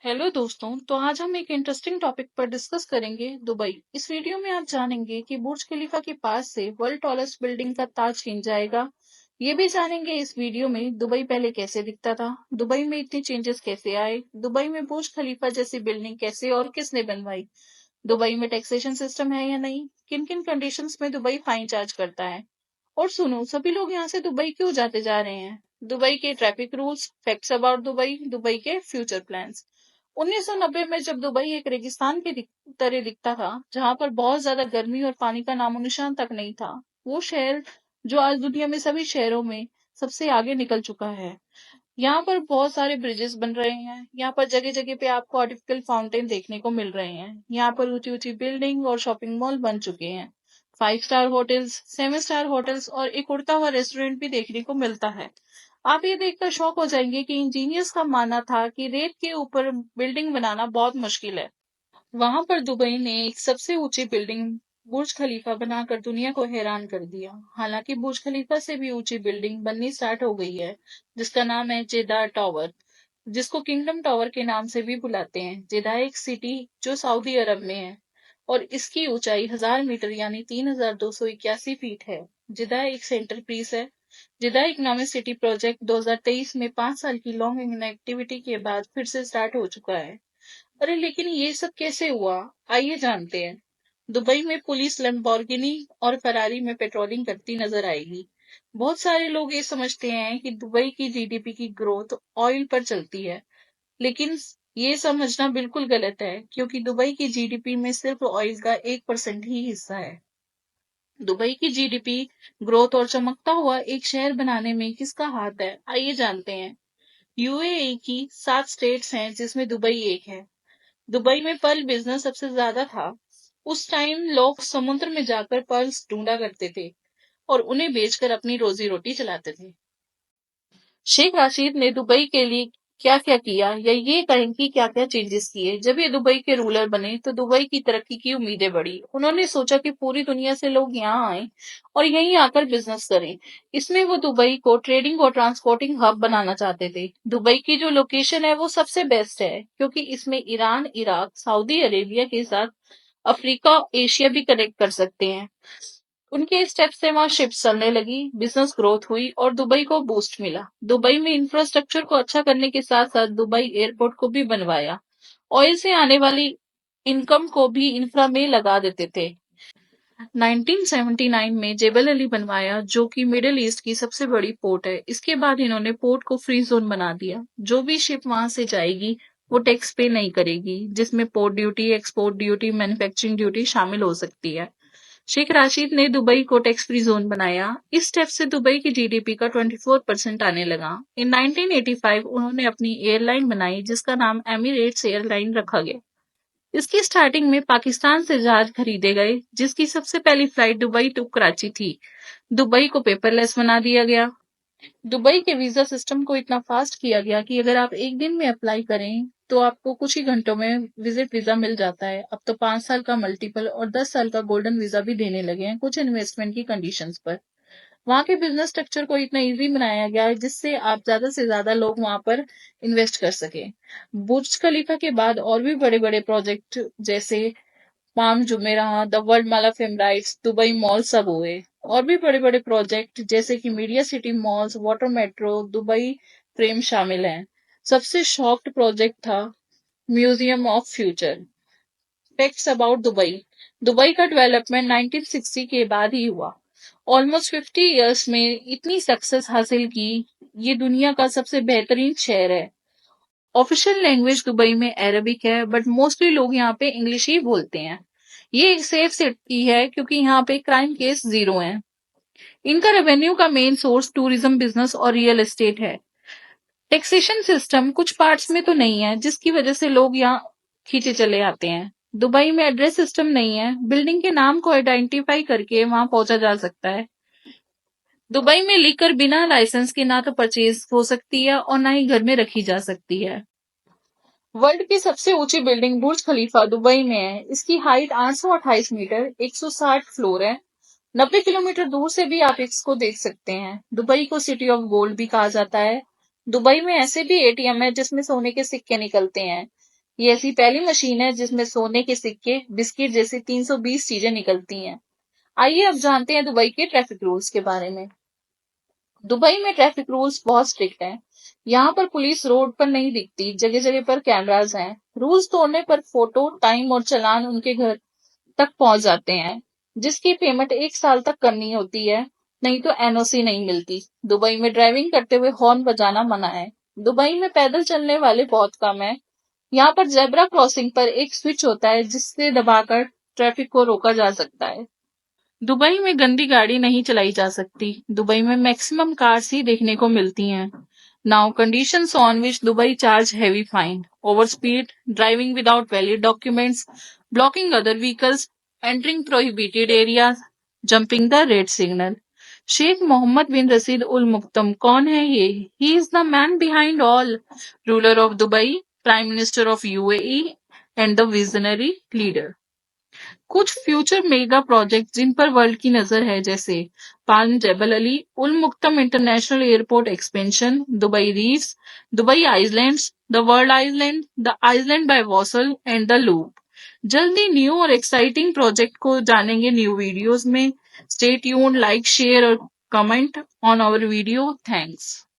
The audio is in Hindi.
हेलो दोस्तों, तो आज हम एक इंटरेस्टिंग टॉपिक पर डिस्कस करेंगे दुबई। इस वीडियो में आप जानेंगे कि बुर्ज खलीफा के पास से वर्ल्ड टॉलेस्ट बिल्डिंग का ताज खिंच जाएगा। ये भी जानेंगे इस वीडियो में दुबई पहले कैसे दिखता था, दुबई में इतने चेंजेस कैसे आए, दुबई में बुर्ज खलीफा जैसी बिल्डिंग कैसे और किसने बनवाई, दुबई में टैक्सेशन सिस्टम है या नहीं, किन किन कंडीशंस में दुबई फाइन चार्ज करता है, और सुनो सभी लोग यहाँ से दुबई क्यों जाते जा रहे हैं, दुबई के traffic rules, facts about Dubai, Dubai के फ्यूचर प्लान्स। 1990 में जब दुबई एक रेगिस्तान की तरह दिखता था, जहां पर बहुत ज्यादा गर्मी और पानी का नामो निशान तक नहीं था, वो शहर जो आज दुनिया में सभी शहरों में सबसे आगे निकल चुका है। यहाँ पर बहुत सारे ब्रिजेस बन रहे हैं, यहाँ पर जगह जगह पे आपको आर्टिफिशियल फाउंटेन देखने को मिल रहे हैं, यहाँ पर ऊंची ऊंची बिल्डिंग और शॉपिंग मॉल बन चुके हैं। 5 स्टार होटल्स, 7 स्टार होटल्स और एक उड़ता हुआ रेस्टोरेंट भी देखने को मिलता है। आप ये देखकर शॉक हो जाएंगे कि इंजीनियर्स का मानना था कि रेत के ऊपर बिल्डिंग बनाना बहुत मुश्किल है। वहां पर दुबई ने एक सबसे ऊंची बिल्डिंग बुर्ज खलीफा बनाकर दुनिया को हैरान कर दिया। हालांकि बुर्ज खलीफा से भी ऊंची बिल्डिंग बननी स्टार्ट हो गई है, जिसका नाम है जेदा टावर, जिसको किंगडम टावर के नाम से भी बुलाते हैं। जेदा एक सिटी जो सऊदी अरब में है और इसकी ऊंचाई 1000 मीटर यानी 3281 फीट है। जेदा एक सेंटर पीस है। जेदा इकोनॉमिक सिटी प्रोजेक्ट 2023 में 5 साल की लॉन्ग इनएक्टिविटी के बाद फिर से स्टार्ट हो चुका है। अरे लेकिन ये सब कैसे हुआ, आइए जानते हैं। दुबई में पुलिस लैम्बोर्गिनी और फरारी में पेट्रोलिंग करती नजर आएगी। बहुत सारे लोग ये समझते हैं कि दुबई की जीडीपी की ग्रोथ ऑयल पर चलती है, लेकिन ये समझना बिल्कुल गलत है, क्योंकि दुबई की जीडीपी में सिर्फ ऑयल का 1% ही हिस्सा है। दुबई की जीडीपी ग्रोथ और चमकता हुआ एक शहर बनाने में किसका हाथ है, आइए जानते हैं। यूएई की 7 स्टेट्स हैं, जिसमें दुबई एक है। दुबई में पर्ल बिजनेस सबसे ज्यादा था। उस टाइम लोग समुद्र में जाकर पर्ल्स ढूंढा करते थे और उन्हें बेचकर अपनी रोजी रोटी चलाते थे। शेख राशिद ने दुबई के लिए क्या क्या किया, या ये कहें कि क्या क्या चेंजेस किए। जब ये दुबई के रूलर बने तो दुबई की तरक्की की उम्मीदें बढ़ी। उन्होंने सोचा कि पूरी दुनिया से लोग यहाँ आए और यहीं आकर बिजनेस करें। इसमें वो दुबई को ट्रेडिंग और ट्रांसपोर्टिंग हब बनाना चाहते थे। दुबई की जो लोकेशन है वो सबसे बेस्ट है, क्योंकि इसमें ईरान, इराक, सऊदी अरेबिया के साथ अफ्रीका, एशिया भी कनेक्ट कर सकते हैं। उनके स्टेप से वहां शिप्स चलने लगी, बिजनेस ग्रोथ हुई और दुबई को बूस्ट मिला। दुबई में इंफ्रास्ट्रक्चर को अच्छा करने के साथ साथ दुबई एयरपोर्ट को भी बनवाया। ऑयल से आने वाली इनकम को भी इंफ्रा में लगा देते थे। 1979 में जेबल अली बनवाया, जो कि मिडिल ईस्ट की सबसे बड़ी पोर्ट है। इसके बाद इन्होंने पोर्ट को फ्री जोन बना दिया। जो भी शिप वहां से जाएगी वो टैक्स पे नहीं करेगी, जिसमें port duty, export duty, manufacturing duty शामिल हो सकती है। शेख राशिद ने दुबई को टैक्स फ्री जोन बनाया। इस स्टेप से दुबई की जीडीपी का 24% आने लगा। इन 1985 उन्होंने अपनी एयरलाइन बनाई, जिसका नाम एमिरेट्स एयरलाइन रखा गया। इसकी स्टार्टिंग में पाकिस्तान से जहाज खरीदे गए, जिसकी सबसे पहली फ्लाइट दुबई टू कराची थी। दुबई को पेपरलेस बना दिया गया। दुबई के वीजा सिस्टम को इतना फास्ट किया गया कि अगर आप एक दिन में अप्लाई करें तो आपको कुछ ही घंटों में विजिट वीजा मिल जाता है। अब तो 5 साल का मल्टीपल और 10 साल का गोल्डन वीजा भी देने लगे हैं कुछ इन्वेस्टमेंट की कंडीशंस पर। वहाँ के बिजनेस स्ट्रक्चर को इतना इजी बनाया गया है, जिससे आप ज्यादा से ज्यादा लोग वहां पर इन्वेस्ट कर सके। बुर्ज खलीफा के बाद और भी बड़े बड़े प्रोजेक्ट जैसे palm Jumeirah, the world mall of Emirates, Dubai mall सब हुए। और भी बड़े बड़े प्रोजेक्ट जैसे कि media city malls, water metro, Dubai frame शामिल हैं। सबसे शॉक्ड प्रोजेक्ट था museum of future. Facts about Dubai. Dubai का डेवलपमेंट 1960 के बाद ही हुआ। ऑलमोस्ट 50 इयर्स में इतनी सक्सेस हासिल की। ये दुनिया का सबसे बेहतरीन शहर है। ऑफिशियल लैंग्वेज दुबई में अरबिक है, बट मोस्टली लोग यहाँ पे इंग्लिश ही बोलते हैं। ये एक सेफ सिटी है, क्योंकि यहाँ पे क्राइम केस जीरो है। इनका रेवेन्यू का मेन सोर्स टूरिज्म, बिजनेस और रियल एस्टेट है। टैक्सेशन सिस्टम कुछ पार्ट्स में तो नहीं है, जिसकी वजह से लोग यहाँ खींचे चले आते हैं। दुबई में एड्रेस सिस्टम नहीं है, बिल्डिंग के नाम को आइडेंटिफाई करके वहां पहुंचा जा सकता है। दुबई में लिकर बिना लाइसेंस के ना तो परचेज हो सकती है और ना ही घर में रखी जा सकती है। वर्ल्ड की सबसे ऊंची बिल्डिंग बुर्ज खलीफा दुबई में है। इसकी हाइट 828 मीटर 160 फ्लोर है। 90 किलोमीटर दूर से भी आप इसको देख सकते हैं। दुबई को सिटी ऑफ गोल्ड भी कहा जाता है। दुबई में ऐसे भी एटीएम है जिसमें सोने के सिक्के निकलते हैं। ये ऐसी पहली मशीन है जिसमें सोने के सिक्के, बिस्किट जैसी 320 चीजें निकलती हैं। आइए अब जानते हैं दुबई के ट्रैफिक रूल्स के बारे में। दुबई में ट्रैफिक रूल्स बहुत स्ट्रिक्ट हैं। यहाँ पर पुलिस रोड पर नहीं दिखती, जगह जगह पर कैमरास हैं। रूल्स तोड़ने पर फोटो, टाइम और चालान उनके घर तक पहुंच जाते हैं, जिसकी पेमेंट 1 साल तक करनी होती है, नहीं तो एनओसी नहीं मिलती। दुबई में ड्राइविंग करते हुए हॉर्न बजाना मना है। दुबई में पैदल चलने वाले बहुत कम है। यहाँ पर जेब्रा क्रॉसिंग पर एक स्विच होता है जिससे दबाकर ट्रैफिक को रोका जा सकता है। दुबई में गंदी गाड़ी नहीं चलाई जा सकती। दुबई में मैक्सिमम कार्स ही देखने को मिलती हैं। Now conditions on which Dubai charge heavy fine: over speed, driving without valid documents, blocking other vehicles, entering prohibited areas, jumping the red signal. Sheikh Mohammed bin Rashid al Maktoum कौन है ये? He is the man behind all, ruler of Dubai, prime minister of UAE and the visionary leader. कुछ फ्यूचर मेगा प्रोजेक्ट जिन पर वर्ल्ड की नजर है, जैसे palm Jebel Ali, al मुक्तम international airport expansion, Dubai reefs, Dubai islands, the world island, the island by Wasl and the loop. जल्दी न्यू और एक्साइटिंग प्रोजेक्ट को जानेंगे न्यू वीडियोस में। स्टे ट्यून्ड, लाइक, शेयर और comment on our video. Thanks.